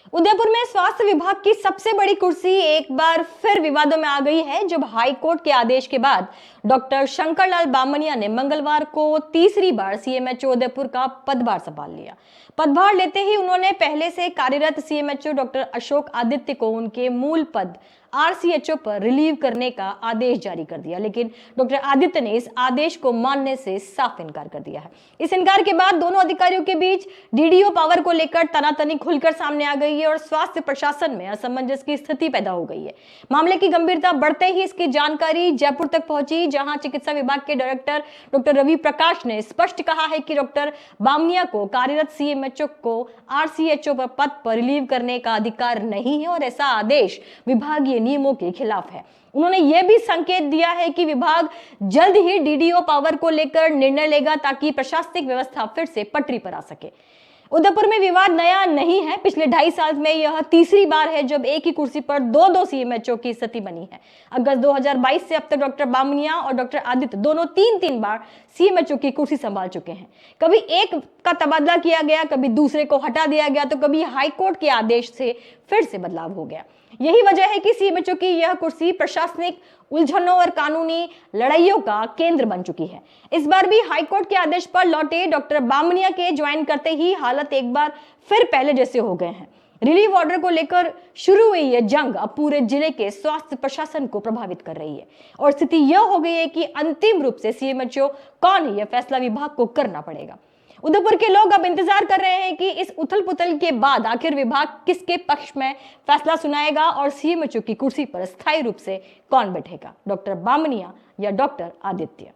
उदयपुर में स्वास्थ्य विभाग की सबसे बड़ी कुर्सी एक बार फिर विवादों में आ गई है, जब हाई कोर्ट के आदेश के बाद डॉक्टर शंकरलाल बामनिया ने मंगलवार को तीसरी बार सीएमएचओ उदयपुर का पदभार संभाल लिया। पदभार लेते ही उन्होंने पहले से कार्यरत सीएमएचओ डॉक्टर अशोक आदित्य को उनके मूल पद आरसीएचओ पर रिलीव करने का आदेश जारी कर दिया, लेकिन डॉक्टर आदित्य ने इस आदेश को मानने से साफ इनकार कर दिया है। इस इनकार के बाद दोनों अधिकारियों के बीच डीडीओ पावर को लेकर तनातनी खुलकर सामने आ गई है और स्वास्थ्य प्रशासन में असमंजस की स्थिति पैदा हो गई है। मामले की गंभीरता बढ़ते ही इसकी जानकारी जयपुर तक पहुंची, जहां चिकित्सा विभाग के डायरेक्टर डॉक्टर रवि प्रकाश ने स्पष्ट कहा है कि डॉक्टर बामनिया को कार्यरत सीएमएचओ को आरसीएचओ पर पद पर रिलीव करने का अधिकार नहीं है और ऐसा आदेश विभागीय नियमों के खिलाफ है। उन्होंने यह भी संकेत दिया है कि विभाग जल्द ही डीडीओ पावर को लेकर निर्णय लेगा ताकि प्रशासनिक व्यवस्था फिर से पटरी पर आ सके। उदयपुर में विवाद नया नहीं है। पिछले 2.5 साल में यह तीसरी बार है जब एक ही कुर्सी पर दो सीएमएचओ की स्थिति बनी है। अगस्त 2022 से अब तक डॉक्टर बामनिया और डॉक्टर आदित्य दोनों तीन बार सीएमएचओ की कुर्सी संभाल चुके हैं। कभी एक का तबादला किया गया, कभी दूसरे को हटा दिया गया, तो कभी हाईकोर्ट के आदेश से फिर से बदलाव हो गया। यही वजह है कि सीएमएचओ की यह कुर्सी प्रशासनिक उलझनों और कानूनी लड़ाइयों का केंद्र बन चुकी है। इस बार भी हाईकोर्ट के आदेश पर लौटे डॉक्टर बामनिया के ज्वाइन करते ही हालत एक बार फिर पहले जैसे हो गए हैं। रिलीव ऑर्डर को लेकर शुरू हुई यह जंग अब पूरे जिले के स्वास्थ्य प्रशासन को प्रभावित कर रही है और स्थिति यह हो गई है कि अंतिम रूप से सीएमएचओ कौन है, यह फैसला विभाग को करना पड़ेगा। उदयपुर के लोग अब इंतजार कर रहे हैं कि इस उथल पुथल के बाद आखिर विभाग किसके पक्ष में फैसला सुनाएगा और सीएमएचओ की कुर्सी पर स्थायी रूप से कौन बैठेगा, डॉक्टर बामनिया या डॉक्टर आदित्य।